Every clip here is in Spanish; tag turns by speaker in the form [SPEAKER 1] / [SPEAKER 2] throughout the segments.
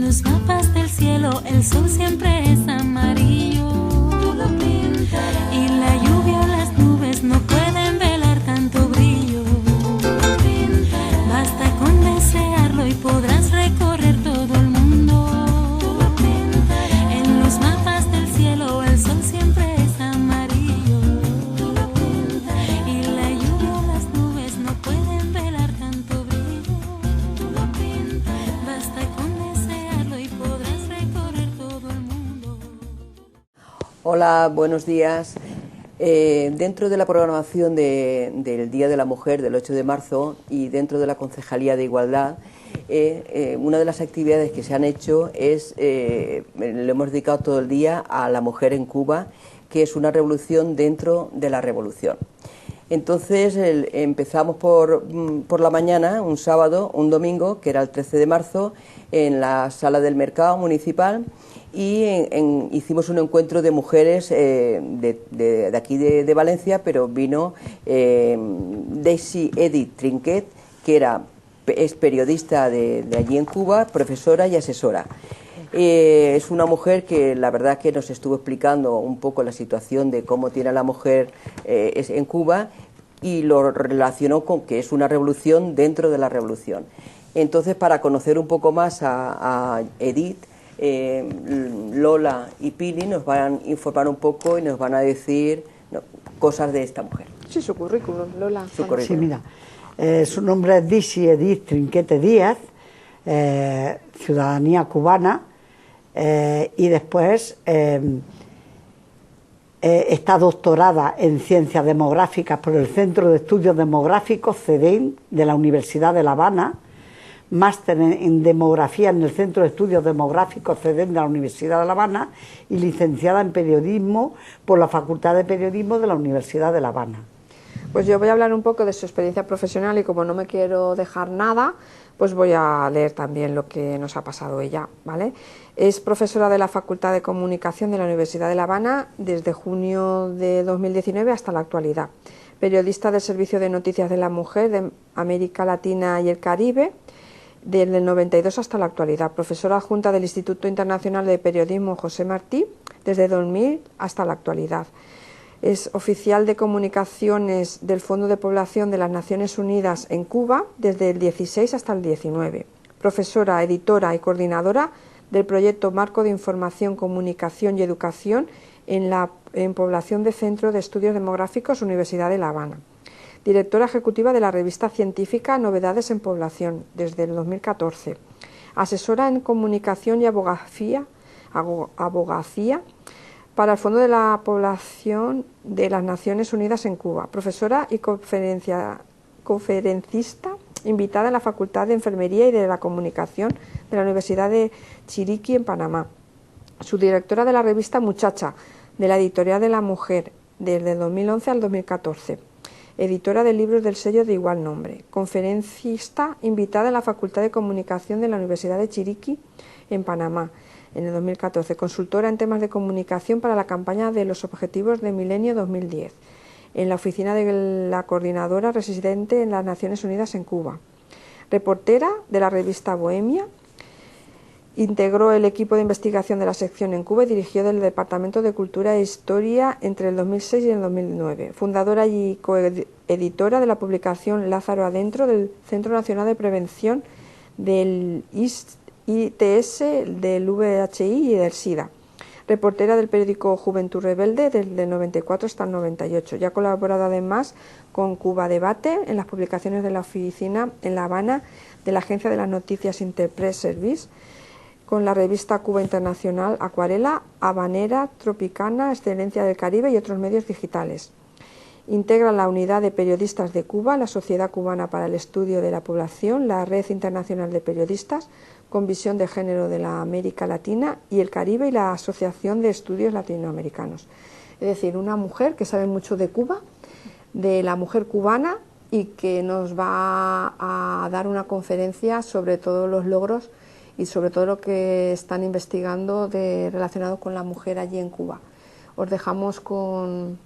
[SPEAKER 1] los mapas del cielo el sol siempre es amarillo. Tú lo pintarás. Y la lluvia o las nubes no pueden velar tanto brillo. Tú lo pintarás. Basta con desearlo y podrás recorrer todo el mundo. Tú lo pintarás. En los mapas del cielo el sol siempre es amarillo. Tú lo pintarás. Y la lluvia o las nubes no pueden velar tanto brillo. Tú lo pintarás. Basta con desearlo y podrás recorrer todo el mundo.
[SPEAKER 2] Hola, buenos días. Dentro de la programación del Día de la Mujer del 8 de marzo y dentro de la Concejalía de Igualdad, una de las actividades que se han hecho es, le hemos dedicado todo el día a la mujer en Cuba, que es una revolución dentro de la revolución. Entonces empezamos por la mañana, un sábado, un domingo, que era el 13 de marzo, en la sala del mercado municipal, y hicimos un encuentro de mujeres de aquí de Valencia, pero vino Daisy Edith Trinquet, que es periodista de allí en Cuba, profesora y asesora. Es una mujer que la verdad que nos estuvo explicando un poco la situación de cómo tiene a la mujer en Cuba, y lo relacionó con que es una revolución dentro de la revolución. Entonces, para conocer un poco más a Edith, Lola y Pili nos van a informar un poco y nos van a decir cosas de esta mujer.
[SPEAKER 3] Sí, su currículum, Lola.
[SPEAKER 2] Su currículum.
[SPEAKER 4] Sí, mira, su nombre es Daisy Edith Trinquete Díaz, ciudadanía cubana, y después está doctorada en Ciencias Demográficas por el Centro de Estudios Demográficos CEDEM de la Universidad de La Habana, máster en Demografía en el Centro de Estudios Demográficos CEDEM de la Universidad de La Habana y licenciada en Periodismo por la Facultad de Periodismo de la Universidad de La Habana.
[SPEAKER 3] Pues yo voy a hablar un poco de su experiencia profesional y como no me quiero dejar nada, pues voy a leer también lo que nos ha pasado ella, ¿vale? Es profesora de la Facultad de Comunicación de la Universidad de La Habana desde junio de 2019 hasta la actualidad. Periodista del Servicio de Noticias de la Mujer de América Latina y el Caribe desde el 92 hasta la actualidad. Profesora adjunta del Instituto Internacional de Periodismo José Martí desde 2000 hasta la actualidad. Es oficial de comunicaciones del Fondo de Población de las Naciones Unidas en Cuba desde el 16 hasta el 19. Profesora, editora y coordinadora del proyecto Marco de Información, Comunicación y Educación en Población de Centro de Estudios Demográficos, Universidad de La Habana. Directora ejecutiva de la revista científica Novedades en Población desde el 2014. Asesora en comunicación y abogacía para el Fondo de la Población de las Naciones Unidas en Cuba. Profesora y conferencista invitada en la Facultad de Enfermería y de la Comunicación de la Universidad de Chiriquí en Panamá. Subdirectora de la revista Muchacha de la Editorial de la Mujer desde el 2011 al 2014. Editora de libros del sello de igual nombre, conferencista invitada en la Facultad de Comunicación de la Universidad de Chiriquí en Panamá en el 2014, consultora en temas de comunicación para la campaña de los Objetivos de Milenio 2010, en la oficina de la coordinadora residente en las Naciones Unidas en Cuba, reportera de la revista Bohemia. Integró el equipo de investigación de la sección en Cuba y dirigió del Departamento de Cultura e Historia entre el 2006 y el 2009. Fundadora y coeditora de la publicación Lázaro Adentro del Centro Nacional de Prevención del ITS, del VIH y del SIDA. Reportera del periódico Juventud Rebelde desde el 94 hasta el 98. Ya ha colaborado además con Cuba Debate en las publicaciones de la oficina en La Habana de la Agencia de las Noticias Interpress Service, con la revista Cuba Internacional, Acuarela, Habanera, Tropicana, Excelencia del Caribe y otros medios digitales. Integra la Unidad de Periodistas de Cuba, la Sociedad Cubana para el Estudio de la Población, la Red Internacional de Periodistas con Visión de Género de la América Latina y el Caribe y la Asociación de Estudios Latinoamericanos. Es decir, una mujer que sabe mucho de Cuba, de la mujer cubana, y que nos va a dar una conferencia sobre todos los logros y sobre todo lo que están investigando relacionado con la mujer allí en Cuba. Os dejamos con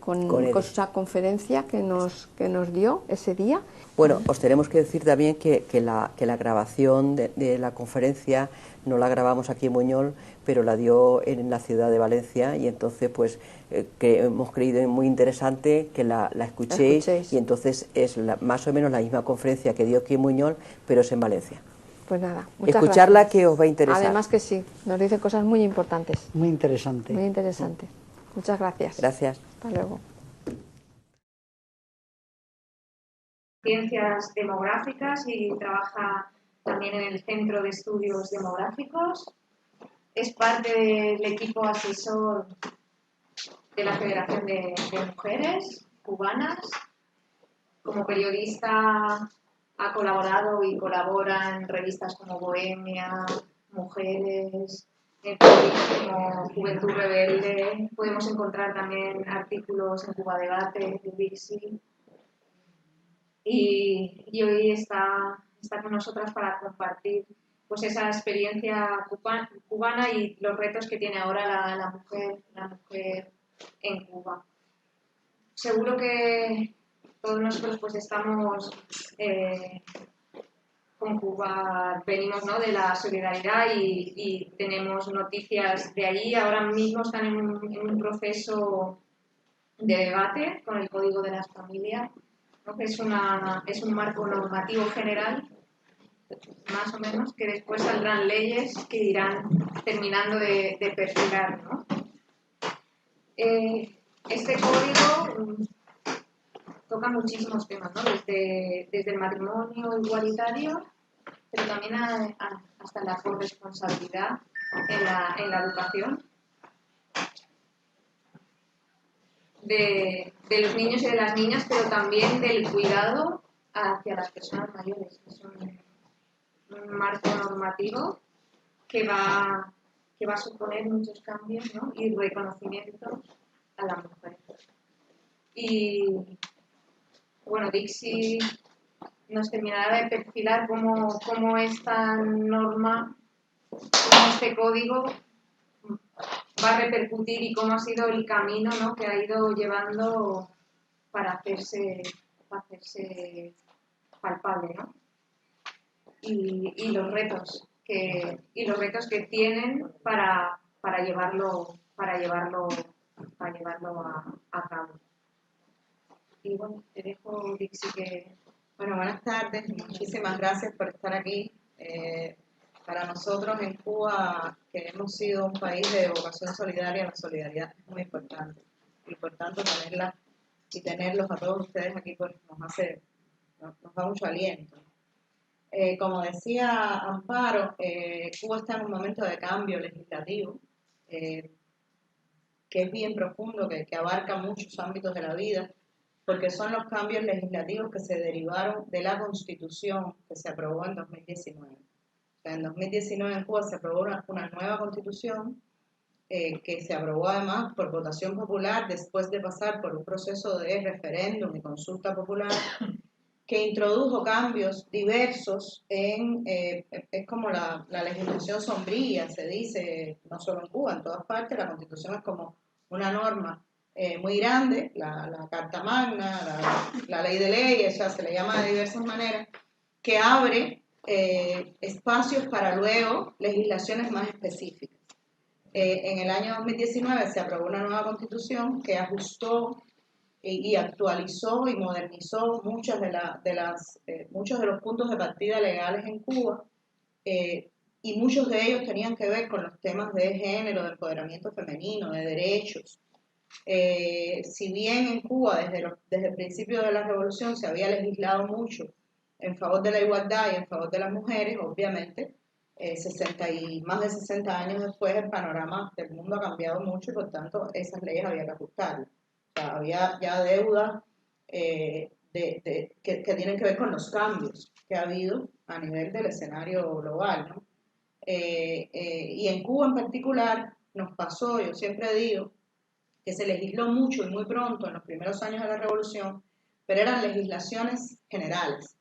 [SPEAKER 2] Con Edith.
[SPEAKER 3] esa conferencia que nos dio ese día.
[SPEAKER 2] Bueno, os tenemos que decir también que la grabación de la conferencia no la grabamos aquí en Buñol, pero la dio en la ciudad de Valencia, y entonces pues que hemos creído muy interesante que la escuchéis, y entonces es más o menos la misma conferencia que dio aquí en Buñol, pero es en Valencia.
[SPEAKER 3] Pues nada, muchas
[SPEAKER 2] Escucharla,
[SPEAKER 3] gracias.
[SPEAKER 2] que os va a interesar.
[SPEAKER 3] Además que sí, nos dice cosas muy importantes.
[SPEAKER 4] Muy interesante.
[SPEAKER 3] Muy interesante. Muchas gracias.
[SPEAKER 2] Gracias.
[SPEAKER 3] Hasta luego.
[SPEAKER 5] Ciencias demográficas y trabaja también en el Centro de Estudios Demográficos. Es parte del equipo asesor de la Federación de Mujeres Cubanas. Como periodista ha colaborado y colabora en revistas como Bohemia, Mujeres, en periódicos como Juventud Rebelde. Podemos encontrar también artículos en Cuba Debate, de Dixie. Y hoy está con nosotras para compartir pues esa experiencia cubana y los retos que tiene ahora la mujer en Cuba. Seguro que todos nosotros pues estamos con Cuba, venimos, ¿no?, de la solidaridad y tenemos noticias de allí. Ahora mismo están en un proceso de debate con el Código de las Familias, ¿no?, que es un marco normativo general, más o menos, que después saldrán leyes que irán terminando de perfilar, ¿no? Este código toca muchísimos temas, ¿no? Desde el matrimonio igualitario, pero también hasta la corresponsabilidad en la educación de los niños y de las niñas, pero también del cuidado hacia las personas mayores. Es un marco normativo que va a suponer muchos cambios, ¿no?, y reconocimientos a la mujer. Y bueno, Dixie nos terminará de perfilar cómo esta norma, cómo este código va a repercutir y cómo ha sido el camino, ¿no?, que ha ido llevando para hacerse palpable, ¿no? Y los retos que tienen para llevarlo a cabo. Y bueno, te dejo, Dixie, que...
[SPEAKER 6] Bueno, buenas tardes, muchísimas gracias por estar aquí. Para nosotros en Cuba, que hemos sido un país de vocación solidaria, la solidaridad es muy importante. Importante tenerla y tenerlos a todos ustedes aquí, pues nos da mucho aliento. Como decía Amparo, Cuba está en un momento de cambio legislativo que es bien profundo, que abarca muchos ámbitos de la vida, porque son los cambios legislativos que se derivaron de la Constitución que se aprobó en 2019. O sea, en 2019 en Cuba se aprobó una nueva Constitución que se aprobó además por votación popular después de pasar por un proceso de referéndum y consulta popular que introdujo cambios diversos es como la legislación sombría, se dice, no solo en Cuba, en todas partes. La Constitución es como una norma muy grande, la Carta Magna, la ley de leyes, o sea, se le llama de diversas maneras, que abre espacios para luego legislaciones más específicas. En el año 2019 se aprobó una nueva Constitución que ajustó y actualizó y modernizó muchos de los puntos de partida legales en Cuba, y muchos de ellos tenían que ver con los temas de género, de empoderamiento femenino, de derechos. Si bien en Cuba desde el principio de la revolución se había legislado mucho en favor de la igualdad y en favor de las mujeres, obviamente más de 60 años después el panorama del mundo ha cambiado mucho y por tanto esas leyes había que ajustarlas. O sea, había ya deudas que tienen que ver con los cambios que ha habido a nivel del escenario global, ¿no? Y en Cuba en particular nos pasó, yo siempre digo, que se legisló mucho y muy pronto en los primeros años de la revolución, pero eran legislaciones generales.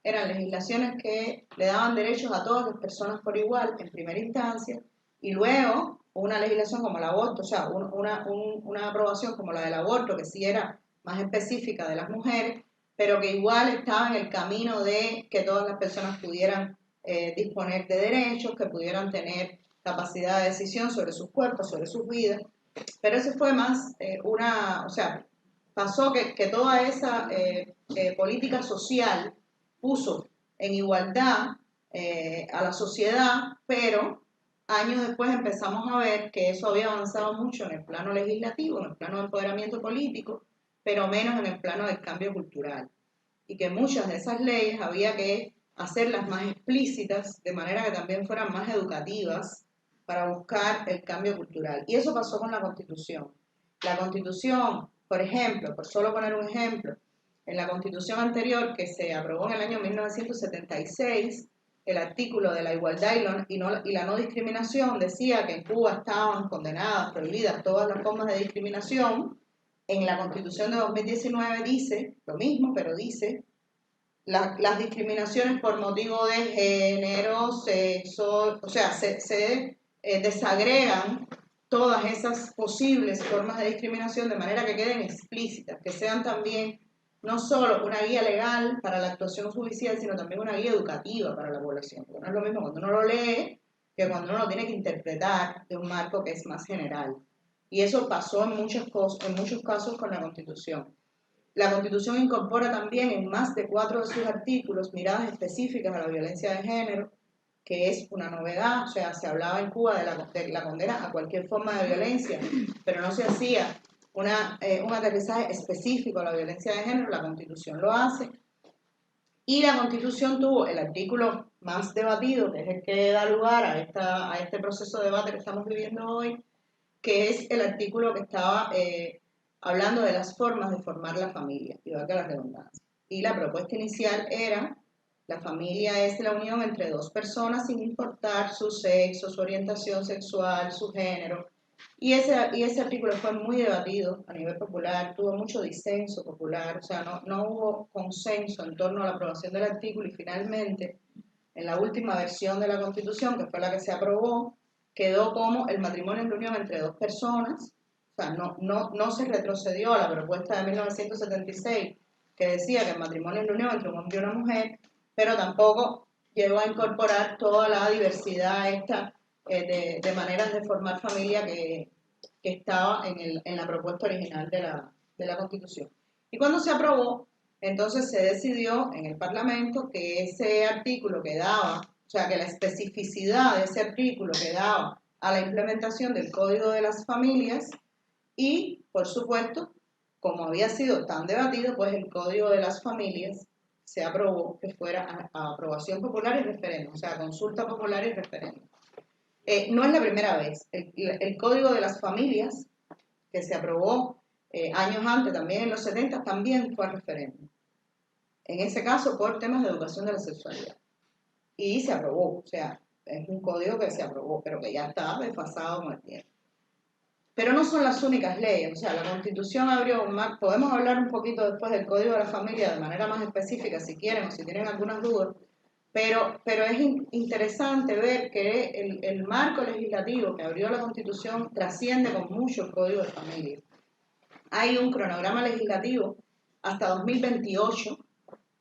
[SPEAKER 6] Eran legislaciones que le daban derechos a todas las personas por igual en primera instancia y luego una legislación como el aborto, o sea, una aprobación como la del aborto, que sí era más específica de las mujeres, pero que igual estaba en el camino de que todas las personas pudieran disponer de derechos, que pudieran tener capacidad de decisión sobre sus cuerpos, sobre sus vidas. Pero eso fue más o sea, pasó que toda esa política social puso en igualdad a la sociedad, pero años después empezamos a ver que eso había avanzado mucho en el plano legislativo, en el plano de empoderamiento político, pero menos en el plano del cambio cultural. Y que muchas de esas leyes había que hacerlas más explícitas, de manera que también fueran más educativas para buscar el cambio cultural. Y eso pasó con la Constitución. La Constitución, por ejemplo, por solo poner un ejemplo, en la Constitución anterior que se aprobó en el año 1976, el artículo de la igualdad y la no discriminación decía que en Cuba estaban condenadas, prohibidas todas las formas de discriminación. En la Constitución de 2019 dice lo mismo, pero dice las discriminaciones por motivo de género, sexo, o sea, se desagregan todas esas posibles formas de discriminación de manera que queden explícitas, que sean también no solo una guía legal para la actuación judicial, sino también una guía educativa para la población. Porque no es lo mismo cuando uno lo lee que cuando uno lo tiene que interpretar de un marco que es más general. Y eso pasó en muchos casos con la Constitución. La Constitución incorpora también en más de 4 de sus artículos miradas específicas a la violencia de género, que es una novedad. O sea, se hablaba en Cuba de la condena a cualquier forma de violencia, pero no se hacía un aterrizaje específico a la violencia de género. La Constitución lo hace. Y la Constitución tuvo el artículo más debatido, que es el que da lugar a este proceso de debate que estamos viviendo hoy, que es el artículo que estaba hablando de las formas de formar la familia, y valga la redundancia. Y la propuesta inicial era: la familia es la unión entre dos personas sin importar su sexo, su orientación sexual, su género. Y ese artículo fue muy debatido a nivel popular, tuvo mucho disenso popular, o sea, no hubo consenso en torno a la aprobación del artículo, y finalmente, en la última versión de la Constitución, que fue la que se aprobó, quedó como el matrimonio es la unión entre dos personas. O sea, no se retrocedió a la propuesta de 1976, que decía que el matrimonio es la unión entre un hombre y una mujer, pero tampoco llegó a incorporar toda la diversidad esta de maneras de formar familia que estaba en la propuesta original de la Constitución. Y cuando se aprobó, entonces se decidió en el Parlamento que ese artículo que daba, o sea, que la especificidad de ese artículo que daba a la implementación del Código de las Familias, y, por supuesto, como había sido tan debatido, pues el Código de las Familias se aprobó que fuera a aprobación popular y referéndum, o sea, consulta popular y referéndum. No es la primera vez. El Código de las Familias, que se aprobó años antes, también en los 70, también fue a referéndum. En ese caso, por temas de educación de la sexualidad. Y se aprobó, o sea, es un código que se aprobó, pero que ya está desfasado con el tiempo. Pero no son las únicas leyes, o sea, la Constitución abrió un marco. Podemos hablar un poquito después del Código de la Familia de manera más específica, si quieren o si tienen algunas dudas, pero es interesante ver que el marco legislativo que abrió la Constitución trasciende con mucho el Código de Familia. Hay un cronograma legislativo hasta 2028,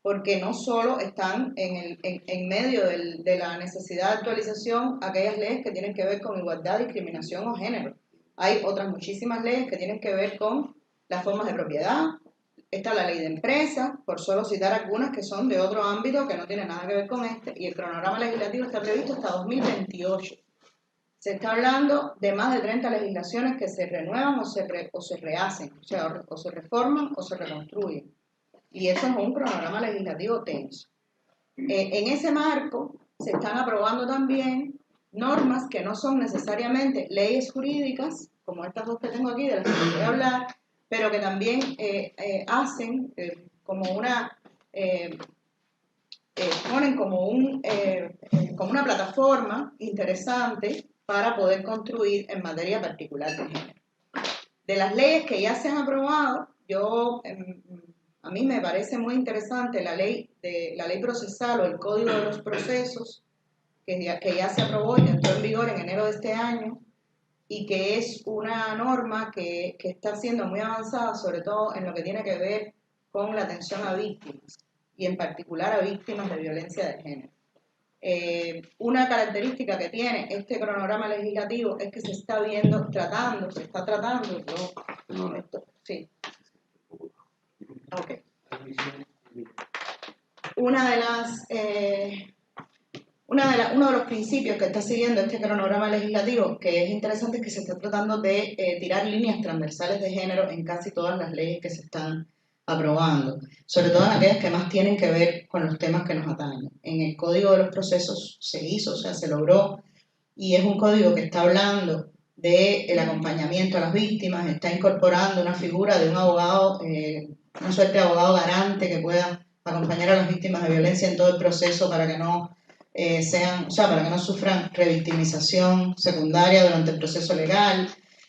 [SPEAKER 6] porque no solo están en medio de la necesidad de actualización aquellas leyes que tienen que ver con igualdad, discriminación o género. Hay otras muchísimas leyes que tienen que ver con las formas de propiedad. Está la ley de empresas, por solo citar algunas que son de otro ámbito que no tienen nada que ver con este, y el cronograma legislativo está previsto hasta 2028. Se está hablando de más de 30 legislaciones que se renuevan o se rehacen, o sea, o se reforman o se reconstruyen. Y eso es un cronograma legislativo tenso. En ese marco se están aprobando también normas que no son necesariamente leyes jurídicas, como estas dos que tengo aquí, de las que voy a hablar, pero que también hacen como una... ponen como una plataforma interesante para poder construir en materia particular de género. De las leyes que ya se han aprobado, a mí me parece muy interesante la ley procesal o el Código de los Procesos, que ya se aprobó y entró en vigor en enero de este año, y que es una norma que está siendo muy avanzada, sobre todo en lo que tiene que ver con la atención a víctimas, y en particular a víctimas de violencia de género. Una característica que tiene este cronograma legislativo es que se está tratando, sí. Okay. Uno de los principios que está siguiendo este cronograma legislativo, que es interesante, es que se está tratando de tirar líneas transversales de género en casi todas las leyes que se están aprobando, sobre todo en aquellas que más tienen que ver con los temas que nos atañen. En el Código de los Procesos se hizo, o sea, se logró, y es un código que está hablando del acompañamiento a las víctimas, está incorporando una figura de un abogado, una suerte de abogado garante que pueda acompañar a las víctimas de violencia en todo el proceso para que no para que no sufran revictimización secundaria durante el proceso legal.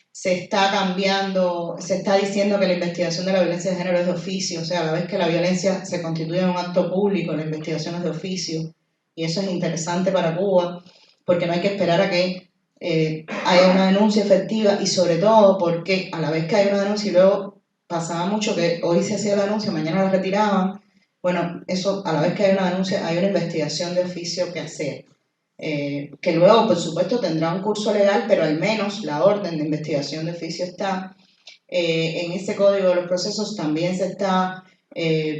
[SPEAKER 6] Se está cambiando, se está diciendo que la investigación de la violencia de género es de oficio, o sea, a la vez que la violencia se constituye en un acto público, la investigación es de oficio, y eso es interesante para Cuba, porque no hay que esperar a que haya una denuncia efectiva, y sobre todo porque a la vez que hay una denuncia y luego pasaba mucho que hoy se hacía la denuncia, mañana la retiraban. Bueno, eso, a la vez que hay una denuncia, hay una investigación de oficio que hacer, que luego, por supuesto, tendrá un curso legal, pero al menos la orden de investigación de oficio está. En ese Código de los Procesos también se está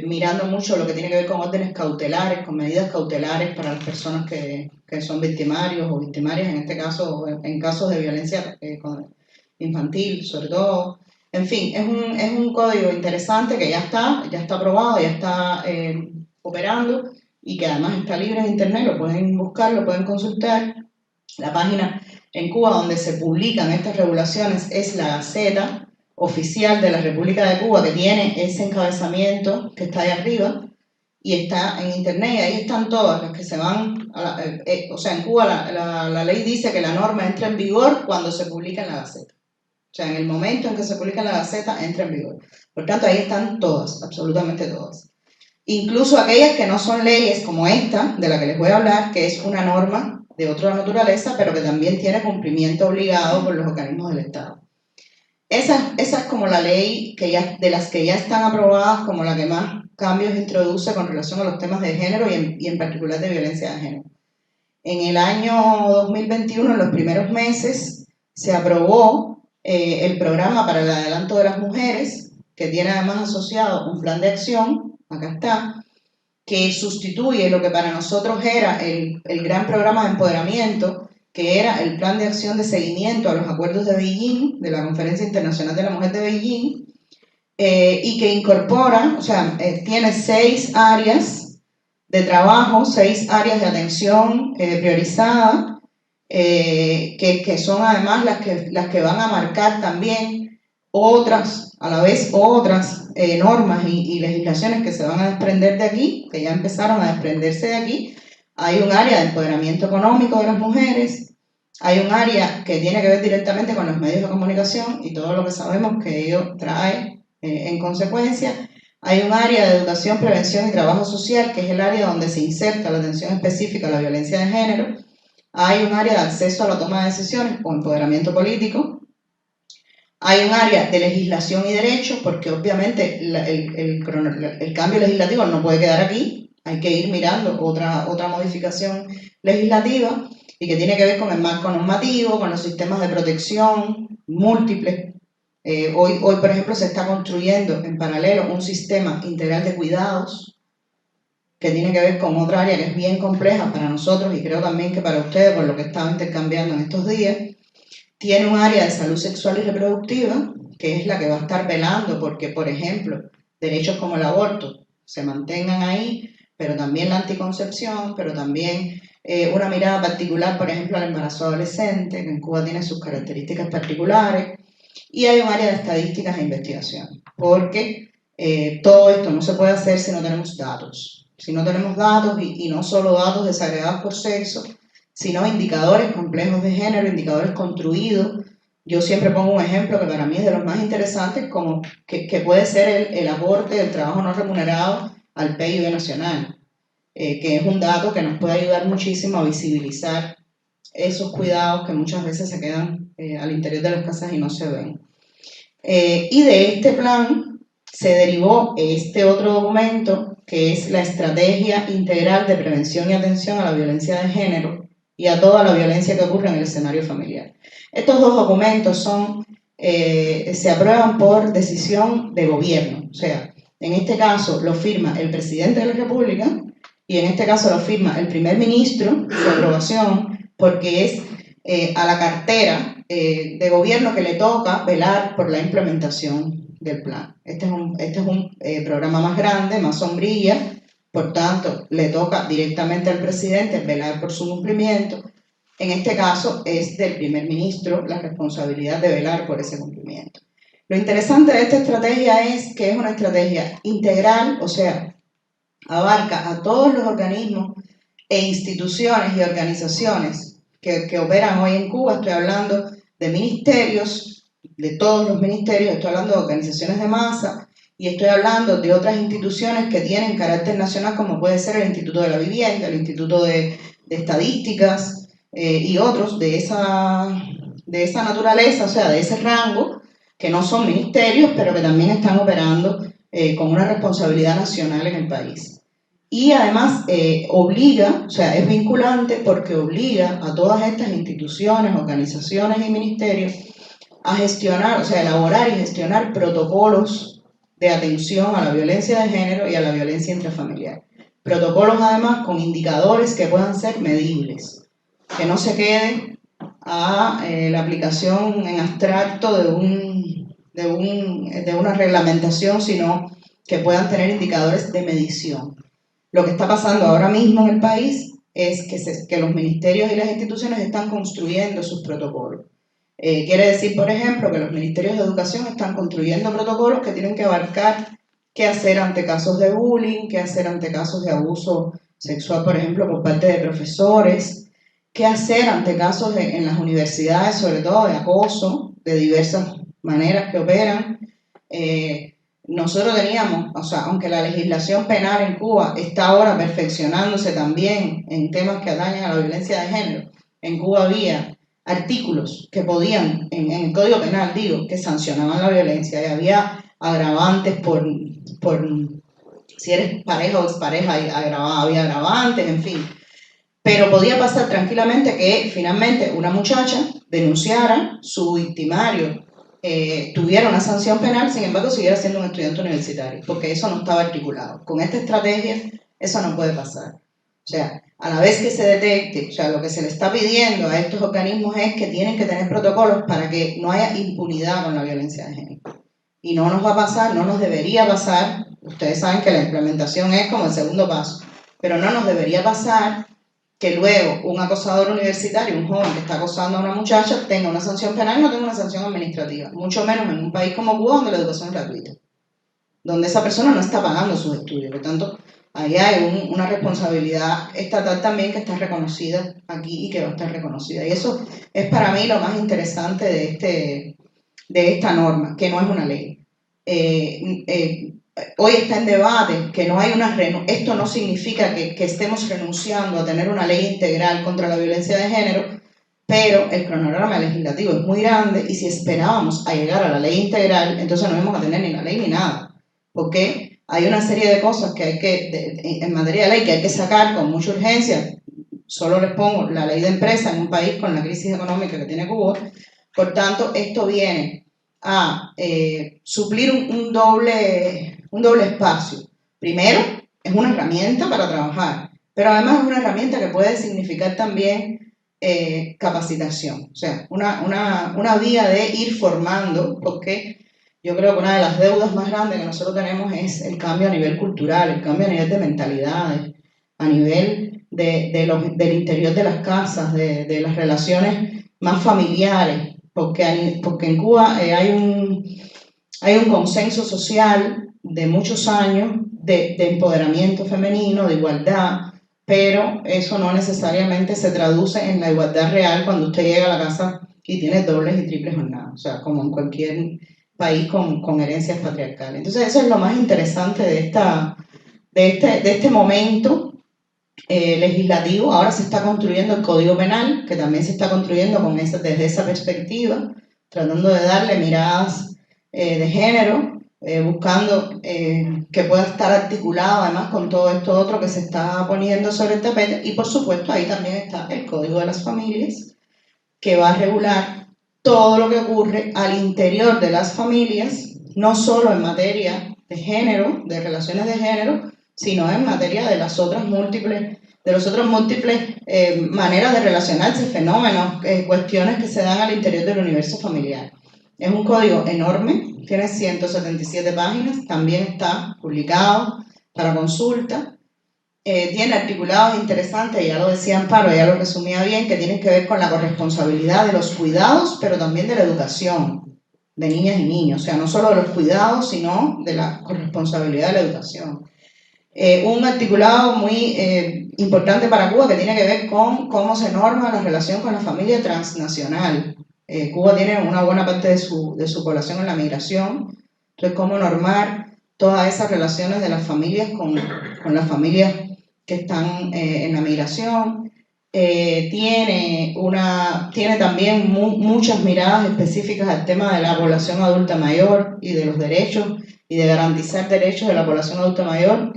[SPEAKER 6] mirando mucho lo que tiene que ver con órdenes cautelares, con medidas cautelares para las personas que son victimarios o victimarias, en este caso, en casos de violencia infantil, sobre todo. En fin, es un código interesante que ya está aprobado, ya está operando, y que además está libre en internet, lo pueden buscar, lo pueden consultar. La página en Cuba donde se publican estas regulaciones es la Gaceta Oficial de la República de Cuba, que tiene ese encabezamiento que está ahí arriba, y está en internet, y ahí están todas las que se van, o sea, en Cuba la ley dice que la norma entra en vigor cuando se publica en la Gaceta. O sea, en el momento en que se publica en la Gaceta, entra en vigor. Por tanto, ahí están todas, absolutamente todas. Incluso aquellas que no son leyes como esta, de la que les voy a hablar, que es una norma de otra naturaleza, pero que también tiene cumplimiento obligado por los organismos del Estado. Esa es como la ley de las que ya están aprobadas, como la que más cambios introduce con relación a los temas de género y en particular de violencia de género. En el año 2021, en los primeros meses, se aprobó el programa para el adelanto de las mujeres, que tiene además asociado un plan de acción, acá está, que sustituye lo que para nosotros era el gran programa de empoderamiento, que era el plan de acción de seguimiento a los acuerdos de Beijing, de la Conferencia Internacional de la Mujer de Beijing, y que incorpora, o sea, tiene 6 áreas de trabajo, 6 áreas de atención priorizada, que son además las que van a marcar también a la vez otras normas y legislaciones que se van a desprender de aquí, que ya empezaron a desprenderse de aquí. Hay un área de empoderamiento económico de las mujeres, hay un área que tiene que ver directamente con los medios de comunicación y todo lo que sabemos que ello trae en consecuencia. Hay un área de educación, prevención y trabajo social, que es el área donde se inserta la atención específica a la violencia de género. Hay un área de acceso a la toma de decisiones o empoderamiento político. Hay un área de legislación y derechos, porque obviamente el cambio legislativo no puede quedar aquí, hay que ir mirando otra modificación legislativa, y que tiene que ver con el marco normativo, con los sistemas de protección múltiples. Hoy, por ejemplo, se está construyendo en paralelo un sistema integral de cuidados, que tiene que ver con otra área que es bien compleja para nosotros y creo también que para ustedes, por lo que estaba intercambiando en estos días. Tiene un área de salud sexual y reproductiva, que es la que va a estar velando porque, por ejemplo, derechos como el aborto se mantengan ahí, pero también la anticoncepción, pero también una mirada particular, por ejemplo, al embarazo adolescente, que en Cuba tiene sus características particulares. Y hay un área de estadísticas e investigación, porque todo esto no se puede hacer si no tenemos datos. Si no tenemos datos, y no solo datos desagregados por sexo, sino indicadores complejos de género, indicadores construidos. Yo siempre pongo un ejemplo que para mí es de los más interesantes, como que puede ser el aporte del trabajo no remunerado al PIB nacional, que es un dato que nos puede ayudar muchísimo a visibilizar
[SPEAKER 7] esos cuidados que muchas veces se quedan al interior de las casas y no se ven. Y de este plan se derivó este otro documento, que es la Estrategia Integral de Prevención y Atención a la Violencia de Género y a toda la violencia que ocurre en el escenario familiar. Estos dos documentos se aprueban por decisión de gobierno, o sea, en este caso lo firma el presidente de la República y en este caso lo firma el primer ministro, su aprobación, porque es a la cartera de gobierno que le toca velar por la implementación del plan. Este es un programa más grande, más sombrilla, por tanto, le toca directamente al presidente velar por su cumplimiento. En este caso es del primer ministro la responsabilidad de velar por ese cumplimiento. Lo interesante de esta estrategia es que es una estrategia integral, o sea, abarca a todos los organismos e instituciones y organizaciones que operan hoy en Cuba. Estoy hablando de ministerios, de todos los ministerios, estoy hablando de organizaciones de masa y estoy hablando de otras instituciones que tienen carácter nacional, como puede ser el Instituto de la Vivienda, el Instituto de Estadísticas y otros de esa naturaleza, o sea, de ese rango, que no son ministerios, pero que también están operando con una responsabilidad nacional en el país. Y además obliga, o sea, es vinculante porque obliga a todas estas instituciones, organizaciones y ministerios a gestionar, o sea, elaborar y gestionar protocolos de atención a la violencia de género y a la violencia intrafamiliar. Protocolos además con indicadores que puedan ser medibles, que no se quede a la aplicación en abstracto de una reglamentación, sino que puedan tener indicadores de medición. Lo que está pasando ahora mismo en el país es que los ministerios y las instituciones están construyendo sus protocolos. Quiere decir, por ejemplo, que los ministerios de educación están construyendo protocolos que tienen que abarcar qué hacer ante casos de bullying, qué hacer ante casos de abuso sexual, por ejemplo, por parte de profesores, qué hacer ante casos en las universidades, sobre todo de acoso, de diversas maneras que operan. Nosotros teníamos, o sea, aunque la legislación penal en Cuba está ahora perfeccionándose también en temas que atañen a la violencia de género, en Cuba había artículos que podían, en el Código Penal, digo, que sancionaban la violencia, y había agravantes por si eres pareja o expareja, había agravantes, en fin. Pero podía pasar tranquilamente que finalmente una muchacha denunciara, su victimario tuviera una sanción penal, sin embargo siguiera siendo un estudiante universitario, porque eso no estaba articulado. Con esta estrategia eso no puede pasar. O sea, a la vez que se detecte, o sea, lo que se le está pidiendo a estos organismos es que tienen que tener protocolos para que no haya impunidad con la violencia de género. Y no nos va a pasar, no nos debería pasar, ustedes saben que la implementación es como el segundo paso, pero no nos debería pasar que luego un acosador universitario, un joven que está acosando a una muchacha, tenga una sanción penal y no tenga una sanción administrativa, mucho menos en un país como Cuba, donde la educación es gratuita, donde esa persona no está pagando sus estudios. Por tanto, ahí hay una responsabilidad estatal también que está reconocida aquí y que va a estar reconocida. Y eso es para mí lo más interesante de esta norma, que no es una ley. Hoy está en debate que no hay esto no significa que estemos renunciando a tener una ley integral contra la violencia de género, pero el cronograma legislativo es muy grande y si esperábamos a llegar a la ley integral, entonces no vamos a tener ni la ley ni nada, porque hay una serie de cosas que hay en materia de ley que hay que sacar con mucha urgencia. Solo les pongo la ley de empresa en un país con la crisis económica que tiene Cuba. Por tanto, esto viene a suplir un doble espacio. Primero, es una herramienta para trabajar, pero además es una herramienta que puede significar también capacitación, o sea, una vía de ir formando, porque yo creo que una de las deudas más grandes que nosotros tenemos es el cambio a nivel cultural, el cambio a nivel de mentalidades, a nivel del interior de las casas, de las relaciones más familiares, porque en Cuba hay un consenso social de muchos años de empoderamiento femenino, de igualdad, pero eso no necesariamente se traduce en la igualdad real cuando usted llega a la casa y tiene dobles y triples jornadas, o sea, como en cualquier país con herencias patriarcales. Entonces eso es lo más interesante de este momento legislativo. Ahora se está construyendo el Código Penal, que también se está construyendo desde esa perspectiva, tratando de darle miradas de género, buscando que pueda estar articulado además con todo esto otro que se está poniendo sobre el tapete. Y por supuesto ahí también está el Código de las Familias, que va a regular todo lo que ocurre al interior de las familias, no solo en materia de género, de relaciones de género, sino en materia de los otros múltiples maneras de relacionarse, fenómenos, cuestiones que se dan al interior del universo familiar. Es un código enorme, tiene 177 páginas, también está publicado para consulta. Tiene articulados interesantes, ya lo decía Amparo, ya lo resumía bien, que tienen que ver con la corresponsabilidad de los cuidados, pero también de la educación de niñas y niños. O sea, no solo de los cuidados, sino de la corresponsabilidad de la educación. Un articulado muy importante para Cuba que tiene que ver con cómo se norma la relación con la familia transnacional. Cuba tiene una buena parte de su población en la migración, entonces cómo normar todas esas relaciones de las familias con las familias que están en la migración. Tiene también muchas miradas específicas al tema de la población adulta mayor y de los derechos y de garantizar derechos de la población adulta mayor.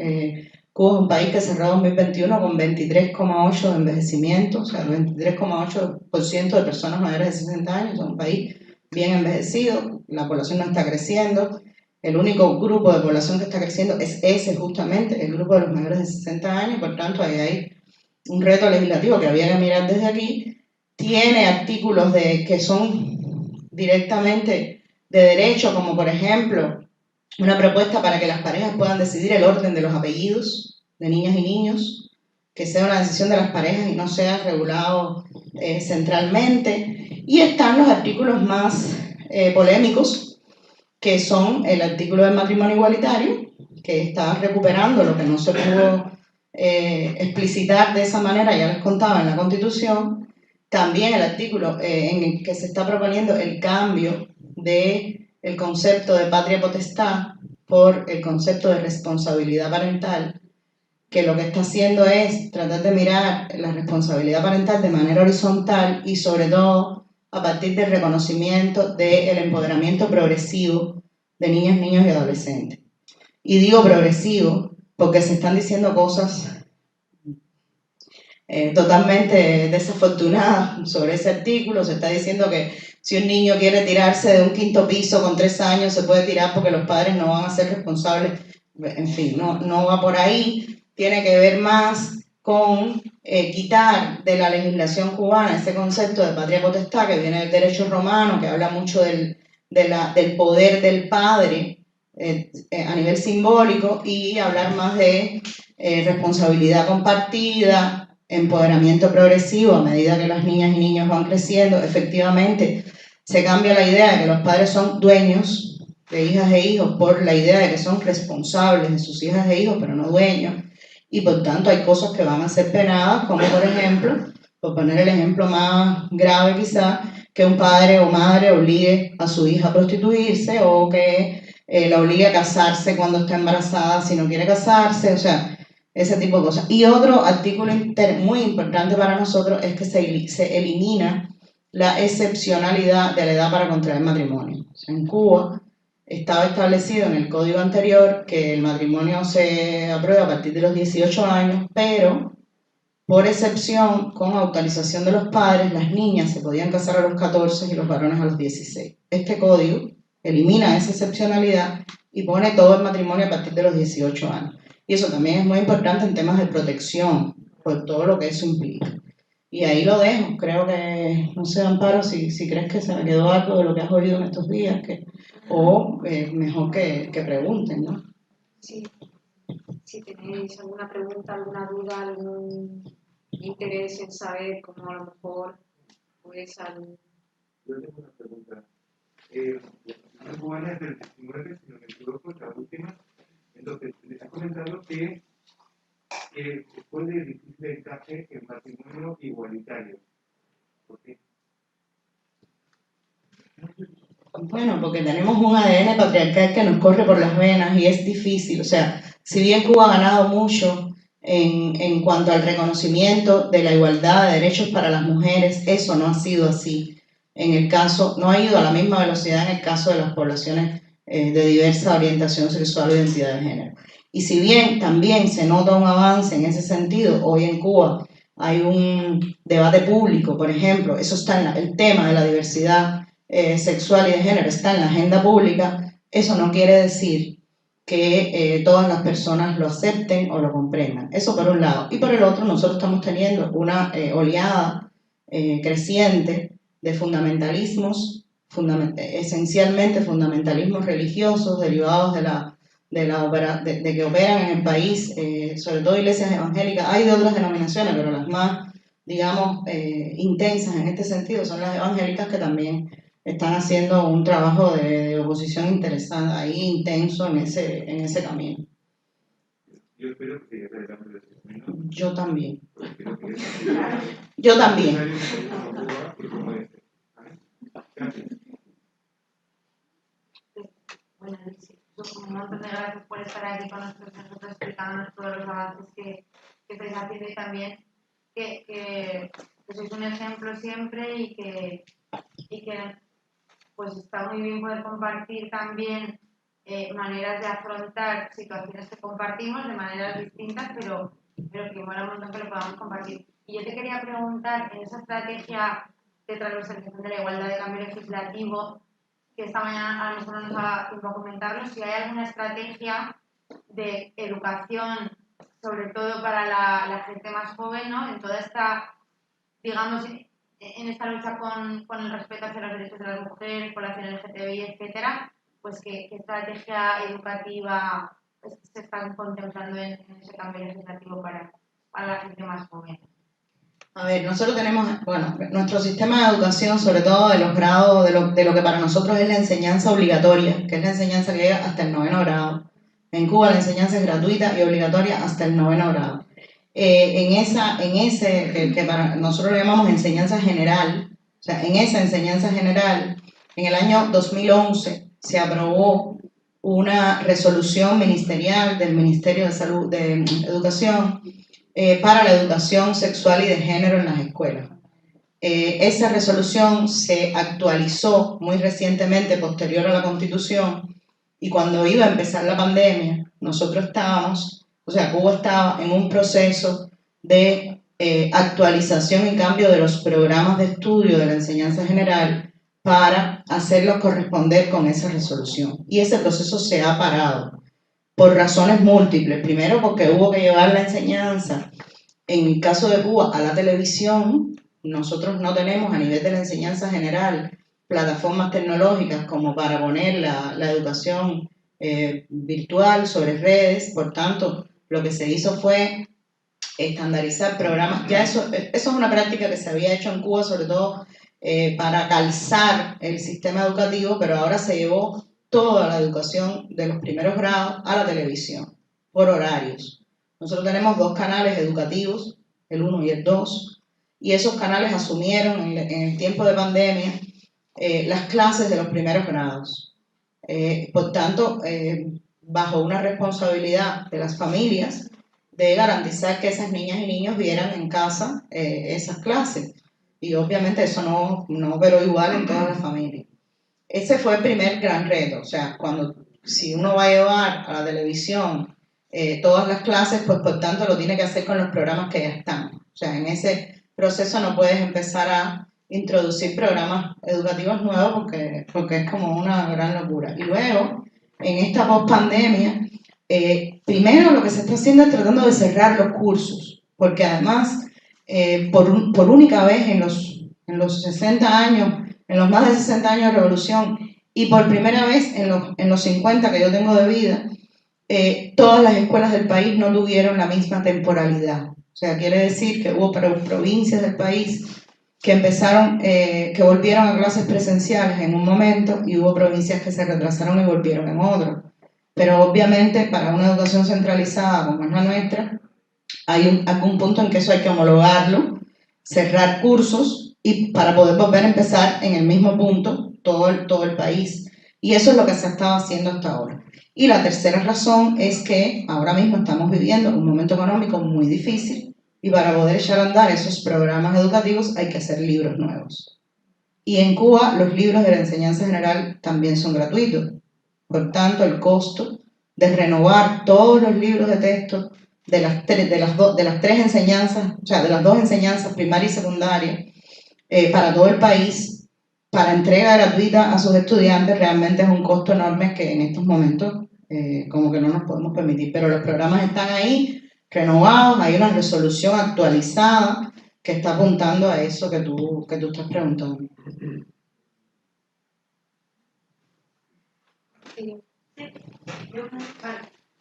[SPEAKER 7] Cuba es un país que cerró 2021 con 23,8 de envejecimiento, o sea, el 23,8% de personas mayores de 60 años, es un país bien envejecido, la población no está creciendo. El único grupo de población que está creciendo es ese justamente, el grupo de los mayores de 60 años, por tanto ahí hay un reto legislativo que había que mirar desde aquí. Tiene artículos que son directamente de derecho, como por ejemplo una propuesta para que las parejas puedan decidir el orden de los apellidos de niñas y niños, que sea una decisión de las parejas y no sea regulado centralmente. Y están los artículos más polémicos, que son el artículo del matrimonio igualitario, que está recuperando lo que no se pudo explicitar de esa manera, ya les contaba, en la Constitución. También el artículo en el que se está proponiendo el cambio del concepto de patria potestad por el concepto de responsabilidad parental, que lo que está haciendo es tratar de mirar la responsabilidad parental de manera horizontal y sobre todo a partir del reconocimiento del empoderamiento progresivo de niñas, niños y adolescentes. Y digo progresivo porque se están diciendo cosas totalmente desafortunadas sobre ese artículo. Se está diciendo que si un niño quiere tirarse de un 5º piso con 3 años, se puede tirar porque los padres no van a ser responsables. En fin, no va por ahí. Tiene que ver más con quitar de la legislación cubana ese concepto de patria potestad que viene del derecho romano, que habla mucho del poder del padre a nivel simbólico, y hablar más de responsabilidad compartida, empoderamiento progresivo a medida que las niñas y niños van creciendo. Efectivamente, se cambia la idea de que los padres son dueños de hijas e hijos por la idea de que son responsables de sus hijas e hijos, pero no dueños, y por tanto hay cosas que van a ser penadas, como por ejemplo, por poner el ejemplo más grave quizá, que un padre o madre obligue a su hija a prostituirse o que la obligue a casarse cuando está embarazada si no quiere casarse, o sea, ese tipo de cosas. Y otro artículo muy importante para nosotros es que se elimina la excepcionalidad de la edad para contraer matrimonio. O sea, en Cuba estaba establecido en el código anterior que el matrimonio se aprueba a partir de los 18 años, pero por excepción, con autorización de los padres, las niñas se podían casar a los 14 y los varones a los 16. Este código elimina esa excepcionalidad y pone todo el matrimonio a partir de los 18 años. Y eso también es muy importante en temas de protección, por todo lo que eso implica. Y ahí lo dejo. Creo que, no sé, Amparo, si crees que se me quedó algo de lo que has oído en estos días, o mejor que pregunten, ¿no?
[SPEAKER 5] Sí. Si tenéis alguna pregunta, alguna duda, algún interés en saber cómo a lo mejor pues al...
[SPEAKER 8] Yo tengo una pregunta. La cubana es del 19, si no me equivoco, la última. Entonces, les ha comentado que puede difícil encaje en matrimonio igualitario. ¿Por qué?
[SPEAKER 7] Bueno, porque tenemos un ADN patriarcal que nos corre por las venas y es difícil. O sea, si bien Cuba ha ganado mucho en cuanto al reconocimiento de la igualdad de derechos para las mujeres, eso no ha sido así. En el caso, no ha ido a la misma velocidad en el caso de las poblaciones de diversa orientación sexual o identidad de género. Y si bien también se nota un avance en ese sentido, hoy en Cuba hay un debate público, por ejemplo, eso está en el tema de la diversidad sexual y de género está en la agenda pública, eso no quiere decir que todas las personas lo acepten o lo comprendan. Eso por un lado. Y por el otro, nosotros estamos teniendo una oleada creciente de fundamentalismos, esencialmente fundamentalismos religiosos derivados de que operan en el país, sobre todo iglesias evangélicas. Hay de otras denominaciones, pero las más, digamos, intensas en este sentido son las evangélicas, que también están haciendo un trabajo de oposición interesante, ahí intenso en ese camino.
[SPEAKER 8] Yo espero que siga adelante de ese camino.
[SPEAKER 7] Yo también. Yo también.
[SPEAKER 5] Bueno, un montón de gracias por estar aquí con nosotros explicándonos todos los avances que estáis haciendo y también que sois un ejemplo siempre y que pues está muy bien poder compartir también maneras de afrontar situaciones que compartimos de maneras distintas, pero que mola un montón que lo podamos compartir. Y yo te quería preguntar, en esa estrategia de transversalización de la igualdad de cambio legislativo, que esta mañana a lo mejor no nos ha tiempo a comentarlo, si hay alguna estrategia de educación, sobre todo para la gente más joven, ¿no? En toda esta, digamos, en esta lucha con el respeto hacia los derechos de las mujeres, población LGTBI, etcétera, pues qué estrategia educativa se están contemplando en ese cambio legislativo para la gente más joven.
[SPEAKER 7] A ver, nosotros tenemos, bueno, nuestro sistema de educación, sobre todo de los grados, de lo que para nosotros es la enseñanza obligatoria, que es la enseñanza que llega hasta el 9º grado. En Cuba la enseñanza es gratuita y obligatoria hasta el 9º grado. En ese que para nosotros lo llamamos enseñanza general, o sea, en esa enseñanza general, en el año 2011 se aprobó una resolución ministerial del Ministerio de Salud, de Educación, para la educación sexual y de género en las escuelas. Esa resolución se actualizó muy recientemente, posterior a la Constitución, y cuando iba a empezar la pandemia, nosotros estábamos, o sea, Cuba estaba en un proceso de actualización y cambio de los programas de estudio de la enseñanza general para hacerlos corresponder con esa resolución. Y ese proceso se ha parado por razones múltiples. Primero, porque hubo que llevar la enseñanza, en el caso de Cuba, a la televisión. Nosotros no tenemos a nivel de la enseñanza general plataformas tecnológicas como para poner la educación virtual sobre redes. Por tanto, lo que se hizo fue estandarizar programas. Ya eso es una práctica que se había hecho en Cuba, sobre todo para calzar el sistema educativo, pero ahora se llevó toda la educación de los primeros grados a la televisión, por horarios. Nosotros tenemos 2 canales educativos, el 1 y el 2, y esos canales asumieron en el tiempo de pandemia las clases de los primeros grados. Por tanto, bajo una responsabilidad de las familias de garantizar que esas niñas y niños vieran en casa esas clases. Y obviamente eso no operó igual en todas las familias. Ese fue el primer gran reto. O sea, si uno va a llevar a la televisión todas las clases, pues por tanto lo tiene que hacer con los programas que ya están. O sea, en ese proceso no puedes empezar a introducir programas educativos nuevos porque es como una gran locura. Y luego, en esta pospandemia, primero lo que se está haciendo es tratando de cerrar los cursos, porque además, por única vez en los 60 años, en los más de 60 años de revolución, y por primera vez en los 50 que yo tengo de vida, todas las escuelas del país no tuvieron la misma temporalidad. O sea, quiere decir que hubo provincias del país que volvieron a clases presenciales en un momento y hubo provincias que se retrasaron y volvieron en otro. Pero obviamente para una educación centralizada como es la nuestra, hay algún punto en que eso hay que homologarlo, cerrar cursos y para poder volver a empezar en el mismo punto todo el país. Y eso es lo que se ha estado haciendo hasta ahora. Y la tercera razón es que ahora mismo estamos viviendo un momento económico muy difícil y para poder echar a andar esos programas educativos hay que hacer libros nuevos. Y en Cuba los libros de la enseñanza general también son gratuitos. Por tanto, el costo de renovar todos los libros de texto de las tres enseñanzas, o sea, de las dos enseñanzas, primaria y secundaria, para todo el país, para entrega gratuita a sus estudiantes, realmente es un costo enorme que en estos momentos como que no nos podemos permitir. Pero los programas están ahí, renovados, hay una resolución actualizada que está apuntando a eso que tú estás preguntando.
[SPEAKER 9] Sí.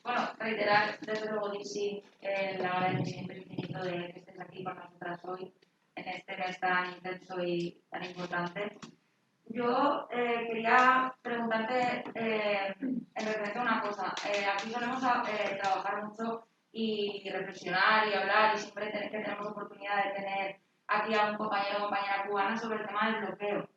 [SPEAKER 9] Bueno, reiterar desde luego, Dixie, el agradecimiento infinito de que estés aquí con nosotras hoy, en este mes tan intenso y tan importante. Yo quería preguntarte en referencia a una cosa. Aquí solemos trabajar mucho y reflexionar y hablar y siempre que tenemos oportunidad de tener aquí a un compañero o compañera cubana sobre el tema del bloqueo.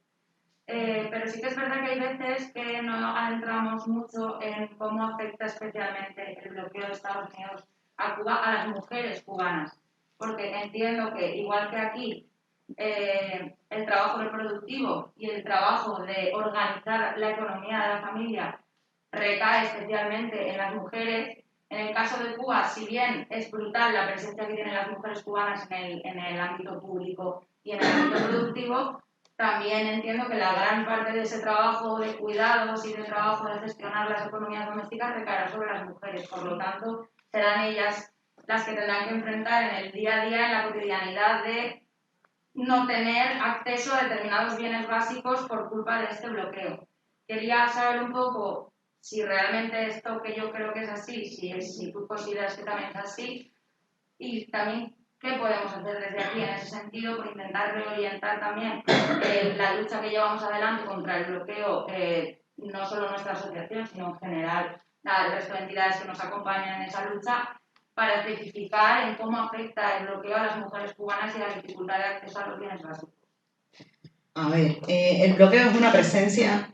[SPEAKER 9] Pero sí que es verdad que hay veces que no adentramos mucho en cómo afecta especialmente el bloqueo de Estados Unidos a Cuba, a las mujeres cubanas. Porque entiendo que, igual que aquí, el trabajo reproductivo y el trabajo de organizar la economía de la familia recae especialmente en las mujeres. En el caso de Cuba, si bien es brutal la presencia que tienen las mujeres cubanas en el ámbito público y en el ámbito productivo, también entiendo que la gran parte de ese trabajo de cuidados y de trabajo de gestionar las economías domésticas recaerá sobre las mujeres. Por lo tanto, serán ellas las que tendrán que enfrentar en el día a día, en la cotidianidad, de no tener acceso a determinados bienes básicos por culpa de este bloqueo. Quería saber un poco si realmente esto, que yo creo que es así, si tú consideras que también es así, y también qué podemos hacer desde aquí en ese sentido por intentar reorientar también la lucha que llevamos adelante contra el bloqueo, no solo nuestra asociación, sino en general el resto de entidades que nos acompañan en esa lucha, para especificar en cómo afecta el bloqueo a las mujeres cubanas y la dificultad de acceso a los bienes básicos.
[SPEAKER 7] A ver, el bloqueo es una presencia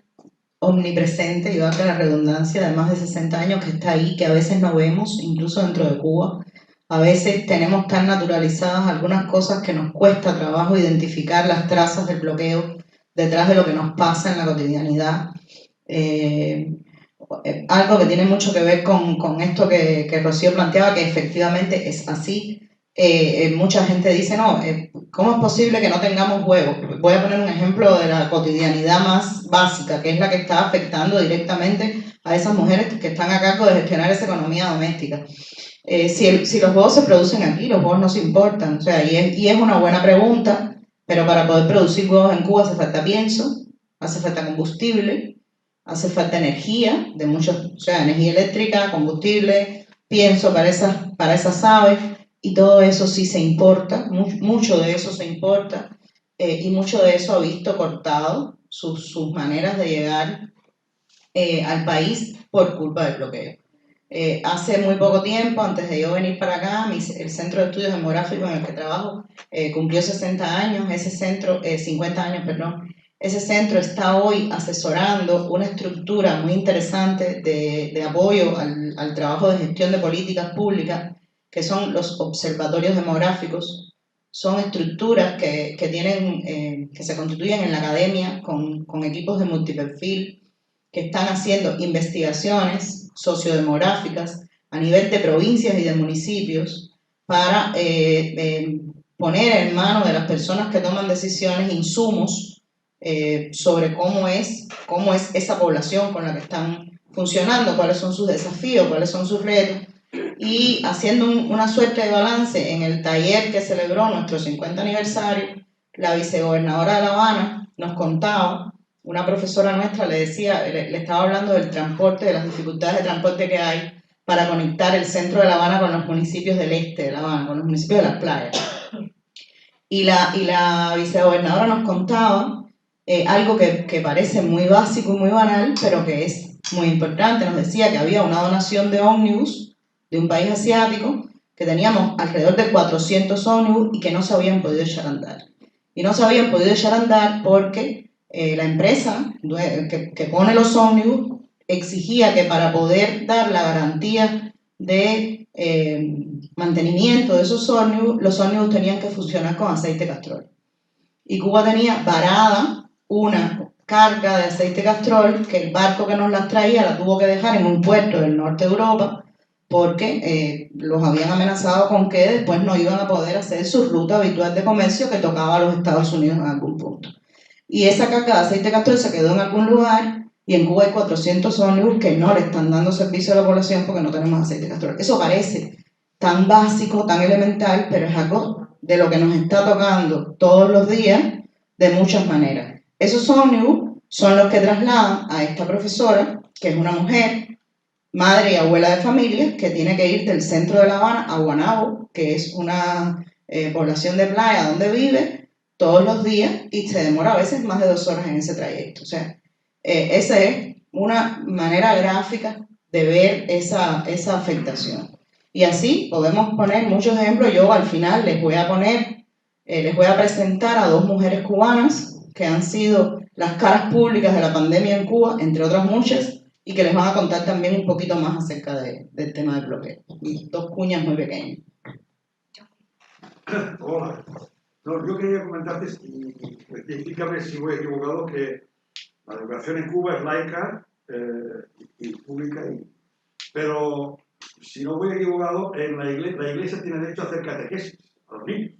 [SPEAKER 7] omnipresente, y valga la redundancia, de más de 60 años que está ahí, que a veces no vemos, incluso dentro de Cuba. A veces tenemos tan naturalizadas algunas cosas que nos cuesta trabajo identificar las trazas del bloqueo detrás de lo que nos pasa en la cotidianidad. Algo que tiene mucho que ver con esto que Rocío planteaba, que efectivamente es así. Mucha gente dice, no, ¿cómo es posible que no tengamos huevos? Voy a poner un ejemplo de la cotidianidad más básica, que es la que está afectando directamente a esas mujeres que están a cargo de gestionar esa economía doméstica. Si los huevos se producen aquí, los huevos no se importan, o sea, y es una buena pregunta, pero para poder producir huevos en Cuba hace falta pienso, hace falta combustible, hace falta energía, o sea, energía eléctrica, combustible, pienso para esas aves, y todo eso sí se importa, mucho de eso se importa, y mucho de eso ha visto cortado sus maneras de llegar al país por culpa del bloqueo. Hace muy poco tiempo, antes de yo venir para acá, el Centro de Estudios Demográficos en el que trabajo cumplió 60 años, 50 años, perdón. Ese centro está hoy asesorando una estructura muy interesante de apoyo al trabajo de gestión de políticas públicas, que son los observatorios demográficos. Son estructuras que se constituyen en la academia con equipos de multiperfil, que están haciendo investigaciones sociodemográficas a nivel de provincias y de municipios para poner en manos de las personas que toman decisiones insumos sobre cómo es esa población con la que están funcionando, cuáles son sus desafíos, cuáles son sus retos, y haciendo una suerte de balance. En el taller que celebró nuestro 50 aniversario, la vicegobernadora de La Habana nos contaba, una profesora nuestra le estaba hablando del transporte, de las dificultades de transporte que hay para conectar el centro de La Habana con los municipios del este de La Habana, con los municipios de las playas. Y la vicegobernadora nos contaba algo que parece muy básico y muy banal, pero que es muy importante. Nos decía que había una donación de ómnibus de un país asiático, que teníamos alrededor de 400 ómnibus y que no se habían podido echar a andar. Y no se habían podido echar a andar porque la empresa que pone los ómnibus exigía que para poder dar la garantía de mantenimiento de esos ómnibus, los ómnibus tenían que funcionar con aceite castrol. Y Cuba tenía varada una carga de aceite castrol que el barco que nos las traía la tuvo que dejar en un puerto del norte de Europa porque los habían amenazado con que después no iban a poder hacer su ruta habitual de comercio que tocaba a los Estados Unidos en algún punto. Y esa carga de aceite castrol se quedó en algún lugar y en Cuba hay 400 ómnibus que no le están dando servicio a la población porque no tenemos aceite castrol. Eso parece tan básico, tan elemental, pero es algo de lo que nos está tocando todos los días de muchas maneras. Esos ómnibus son los que trasladan a esta profesora, que es una mujer, madre y abuela de familia, que tiene que ir del centro de La Habana a Guanabo, que es una población de playa donde vive, todos los días, y se demora a veces más de 2 horas en ese trayecto. O sea, esa es una manera gráfica de ver esa afectación. Y así podemos poner muchos ejemplos. Yo al final les voy a presentar a 2 mujeres cubanas que han sido las caras públicas de la pandemia en Cuba, entre otras muchas, y que les van a contar también un poquito más acerca del tema del bloqueo. Y 2 cuñas muy pequeñas.
[SPEAKER 10] Hola. No, yo quería comentarte, y explícame si voy equivocado, que la educación en Cuba es laica y pública, pero si no voy equivocado, en la iglesia tiene derecho a hacer catequesis a los niños.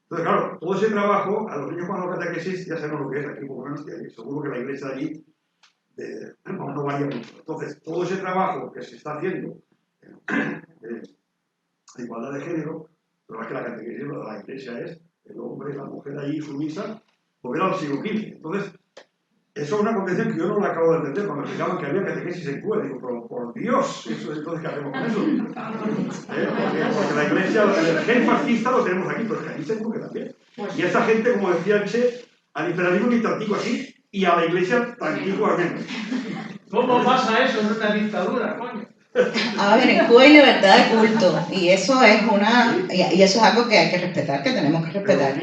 [SPEAKER 10] Entonces, claro, todo ese trabajo, a los niños cuando catequesis ya sabemos lo que es aquí, por lo menos, seguro que la iglesia de allí no varía mucho. Entonces, todo ese trabajo que se está haciendo de igualdad de género, pero es que la catequesis de la iglesia es el hombre y la mujer allí sumisa, volver al siglo XV. Entonces, eso es una condición que yo no la acabo de entender cuando explicaban que había catequesis en Cuba. Digo, pero por Dios, eso, entonces, ¿qué hacemos con eso? Porque la iglesia, el gen fascista lo tenemos aquí, pero el gen seguro que también. Y esa gente, como decía Che, al imperialismo dictativo aquí y a la iglesia tranquilo al menos.
[SPEAKER 11] ¿Cómo pasa eso en una dictadura, coño?
[SPEAKER 7] A ver, en Cuba hay libertad de culto y eso es y eso es algo que hay que respetar, que tenemos que respetar.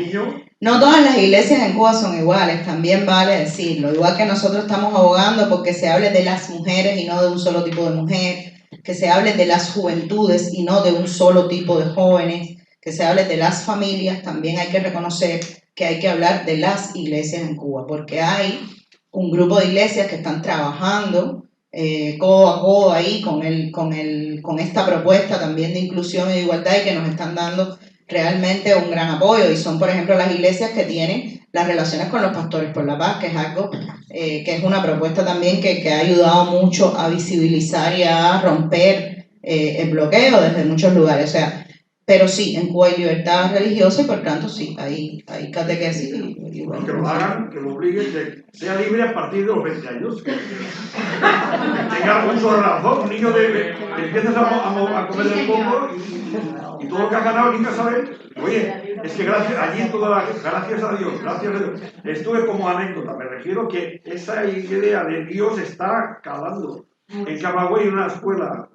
[SPEAKER 7] No todas las iglesias en Cuba son iguales, también vale decirlo. Igual que nosotros estamos abogando porque se hable de las mujeres y no de un solo tipo de mujer, que se hable de las juventudes y no de un solo tipo de jóvenes, que se hable de las familias, también hay que reconocer que hay que hablar de las iglesias en Cuba, porque hay un grupo de iglesias que están trabajando codo a codo ahí con esta propuesta también de inclusión y de igualdad y que nos están dando realmente un gran apoyo, y son por ejemplo las iglesias que tienen las relaciones con los pastores por la paz, que es algo que es una propuesta también que ha ayudado mucho a visibilizar y a romper el bloqueo desde muchos lugares. O sea, pero sí, en Cuba hay libertad religiosa y por tanto sí, hay catequesis y bueno,
[SPEAKER 10] que lo hagan, que lo obliguen, que sea libre a partir de los 20 años. Que tenga uso de razón, un niño empiezas a comer del coco y todo lo que has ganado el niño sabe, oye, es que gracias a Dios, esto es como anécdota, me refiero que esa idea de Dios está calando. En Camagüey, en una escuela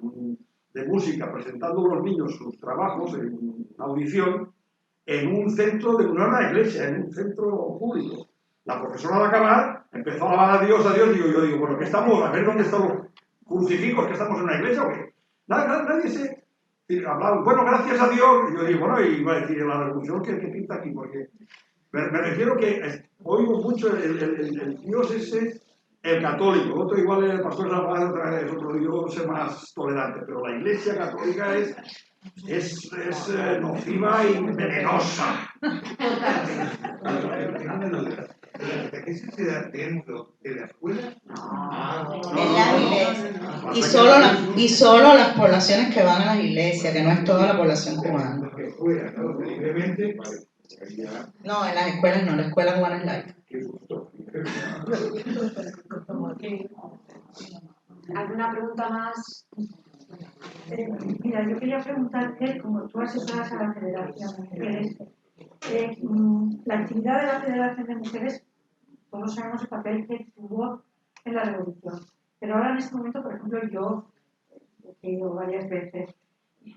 [SPEAKER 10] de música, presentando a los niños sus trabajos en audición, en un centro no era una iglesia, en un centro público. La profesora al acabar empezó a alabar a Dios, yo digo, bueno, ¿qué estamos? A ver dónde están los crucifijos, ¿que estamos en una iglesia o qué? Nadie se hablaba, bueno, gracias a Dios, y yo digo, bueno, y iba a decir en la revolución, ¿qué pinta aquí? Porque me refiero que oigo mucho el Dios ese, el católico, otro igual el pastor de la paz, otra vez, otro Dios es más tolerante, pero la iglesia católica es nociva y venenosa.
[SPEAKER 8] ¿Qué sociedad tenemos en la escuela?
[SPEAKER 7] En las iglesias. Y solo las poblaciones que van a las iglesias, que no es toda la población cubana. No, en las escuelas no, la escuela cubana es laica.
[SPEAKER 12] ¿Alguna pregunta más? Mira, yo quería preguntarte, como tú asesoras a la Federación de Mujeres, la actividad de la Federación de Mujeres, todos sabemos el papel que tuvo en la revolución, pero ahora en este momento, por ejemplo, yo he ido varias veces,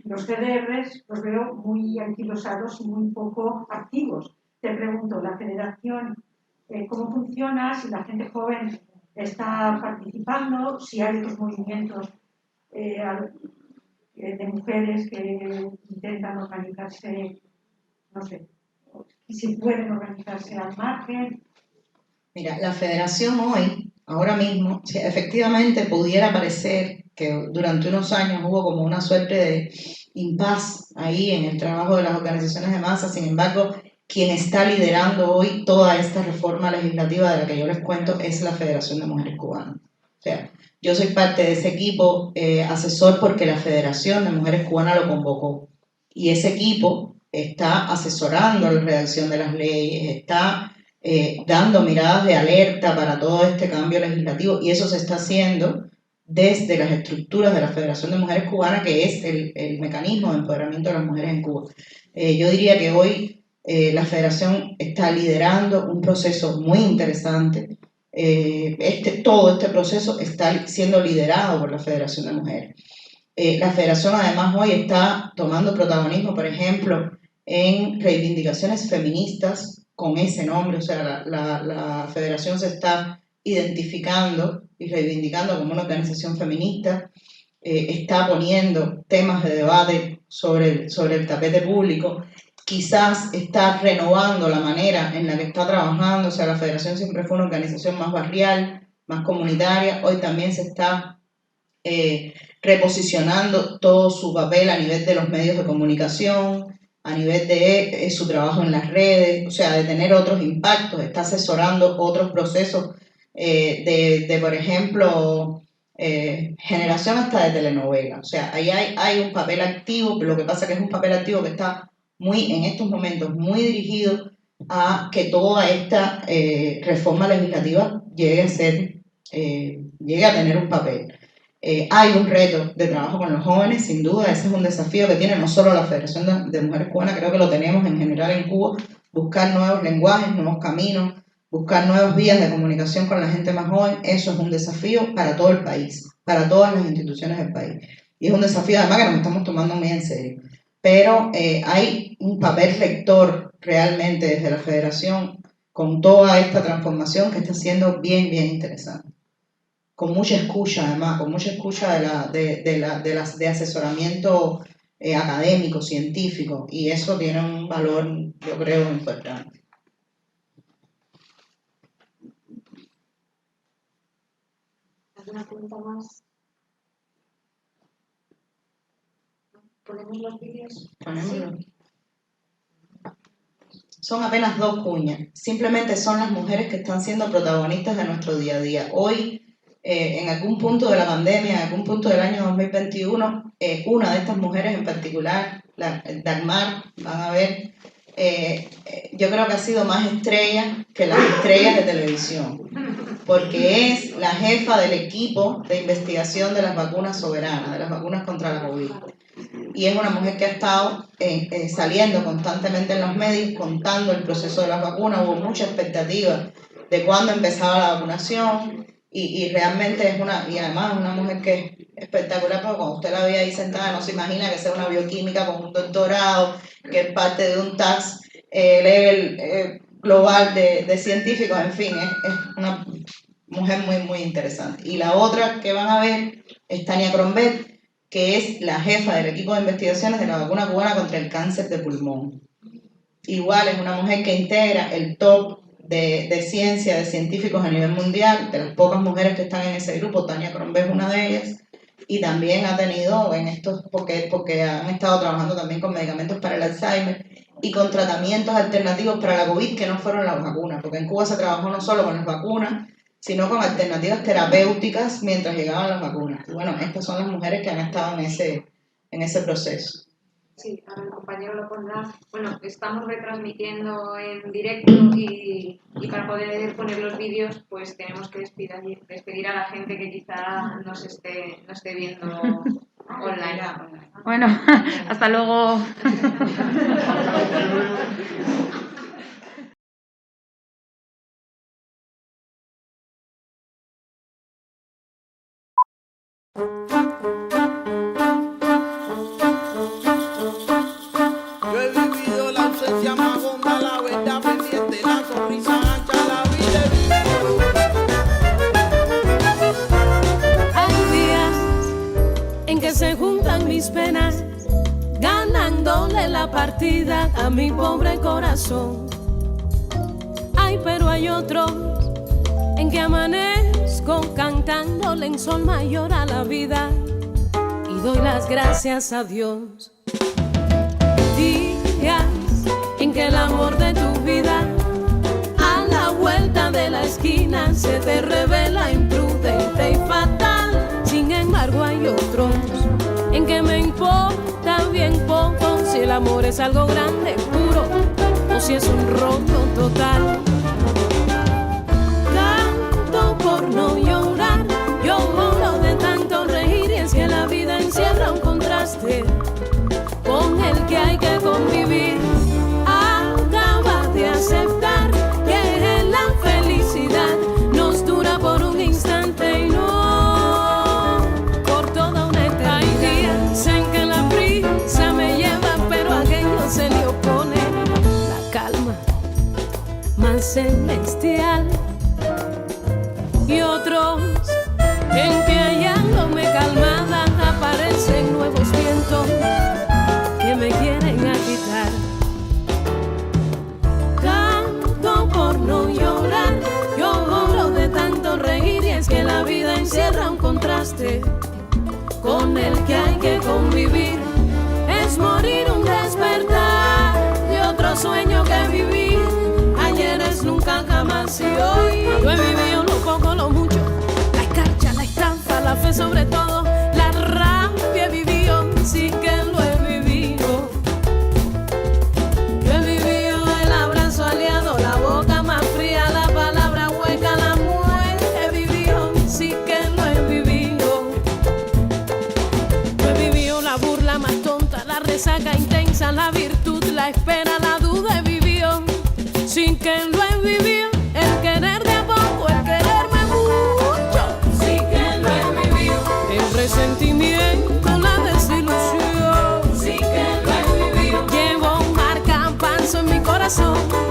[SPEAKER 12] los CDRs los veo muy anquilosados y muy poco activos. Te pregunto, ¿la Federación cómo funciona, si la gente joven está participando, si hay otros movimientos de mujeres que intentan organizarse, no sé, si pueden organizarse al margen.
[SPEAKER 7] Mira, la federación hoy, ahora mismo, si efectivamente pudiera parecer que durante unos años hubo como una suerte de impas ahí en el trabajo de las organizaciones de masa, sin embargo, quien está liderando hoy toda esta reforma legislativa de la que yo les cuento es la Federación de Mujeres Cubanas. O sea, yo soy parte de ese equipo asesor porque la Federación de Mujeres Cubanas lo convocó. Y ese equipo está asesorando la redacción de las leyes, está dando miradas de alerta para todo este cambio legislativo, y eso se está haciendo desde las estructuras de la Federación de Mujeres Cubanas, que es el mecanismo de empoderamiento de las mujeres en Cuba. Yo diría que hoy la Federación está liderando un proceso muy interesante. Todo este proceso está siendo liderado por la Federación de Mujeres. La Federación además hoy está tomando protagonismo, por ejemplo, en reivindicaciones feministas con ese nombre, o sea, la Federación se está identificando y reivindicando como una organización feminista, está poniendo temas de debate sobre el tapete público, quizás está renovando la manera en la que está trabajando, o sea, la Federación siempre fue una organización más barrial, más comunitaria, hoy también se está reposicionando todo su papel a nivel de los medios de comunicación, a nivel de su trabajo en las redes, o sea, de tener otros impactos, está asesorando otros procesos por ejemplo, generación hasta de telenovela. O sea, ahí hay un papel activo, pero lo que pasa es que es un papel activo que está en estos momentos muy dirigido a que toda esta reforma legislativa llegue a tener un papel. Hay un reto de trabajo con los jóvenes, sin duda, ese es un desafío que tiene no solo la Federación de Mujeres Cubanas, creo que lo tenemos en general en Cuba, buscar nuevos lenguajes, nuevos caminos, buscar nuevas vías de comunicación con la gente más joven. Eso es un desafío para todo el país, para todas las instituciones del país. Y es un desafío además que nos estamos tomando muy en serio. Pero hay un papel rector realmente desde la Federación con toda esta transformación que está siendo bien, bien interesante. Con mucha escucha además, con mucha escucha de asesoramiento académico, científico, y eso tiene un valor, yo creo, importante.
[SPEAKER 5] ¿Alguna pregunta más? ¿Ponemos los vídeos?
[SPEAKER 7] Ponémoslo. Son apenas 2 cuñas, simplemente son las mujeres que están siendo protagonistas de nuestro día a día. Hoy, en algún punto de la pandemia, en algún punto del año 2021, una de estas mujeres en particular, Dagmar, van a ver, yo creo que ha sido más estrella que las estrellas de televisión, porque es la jefa del equipo de investigación de las vacunas soberanas, de las vacunas contra la COVID. Y es una mujer que ha estado saliendo constantemente en los medios, contando el proceso de las vacunas. Hubo mucha expectativa de cuándo empezaba la vacunación, y realmente y además una mujer que es espectacular, porque cuando usted la ve ahí sentada no se imagina que sea una bioquímica con un doctorado, que es parte de un tax level global de científicos, en fin, es una mujer muy, muy interesante. Y la otra que van a ver es Tania Crombet, que es la jefa del equipo de investigaciones de la vacuna cubana contra el cáncer de pulmón. Igual es una mujer que integra el top de ciencia, de científicos a nivel mundial, de las pocas mujeres que están en ese grupo. Tania Crombet es una de ellas, y también ha tenido porque han estado trabajando también con medicamentos para el Alzheimer y con tratamientos alternativos para la COVID que no fueron las vacunas, porque en Cuba se trabajó no solo con las vacunas, sino con alternativas terapéuticas mientras llegaban las vacunas. Y bueno, estas son las mujeres que han estado en ese proceso.
[SPEAKER 5] Sí, ahora el compañero lo pondrá. Bueno, estamos retransmitiendo en directo y para poder poner los vídeos, pues tenemos que despedir a la gente que quizá no esté viendo online.
[SPEAKER 13] Bueno, hasta luego.
[SPEAKER 14] Yo he vivido la ausencia más honda, la verdad pendiente, la sonrisa ancha, la vida. ganándole la partida a mi pobre corazón. Ay, pero hay otros en que amanezco cantándole en sol mayor a la vida y doy las gracias a Dios. Días en que el amor de tu vida a la vuelta de la esquina se te revela imprudente y fatal. Sin embargo hay otros en que me importa bien poco si el amor es algo grande, puro, o si es un rollo total. Canto por no llorar, yo moro de tanto reír, y es que la vida encierra un contraste con el que hay que convivir. Acaba de aceptar que la felicidad nos dura por un instante y no por toda una eternidad. Hay días en que la prisa me lleva, pero a aquello se le opone la calma más celestial. Y otros en que hallándome calmada aparecen nuevos vientos que me quieren agitar. Canto por no llorar, yo moro de tanto reír, y es que la vida encierra un contraste con el que hay que convivir. Es morir un despertar y otro sueño que vivir. Ayer es nunca jamás y hoy lo he vivido lo poco, lo mucho, la escarcha, la estafa, la fe sobre todo, la rabia he vivido sí que lo he vivido. Yo he vivido el abrazo aliado, la boca más fría, la palabra hueca, la muerte he vivido sí que lo he vivido. Yo he vivido la burla más tonta, la resaca intensa, la virtud, la espera, la duda he vivido sin que lo he vivido, el querer de a poco, el quererme mucho, sí que lo he vivido, el resentimiento, la desilusión, sí que lo he vivido, llevo un marcapaso en mi corazón.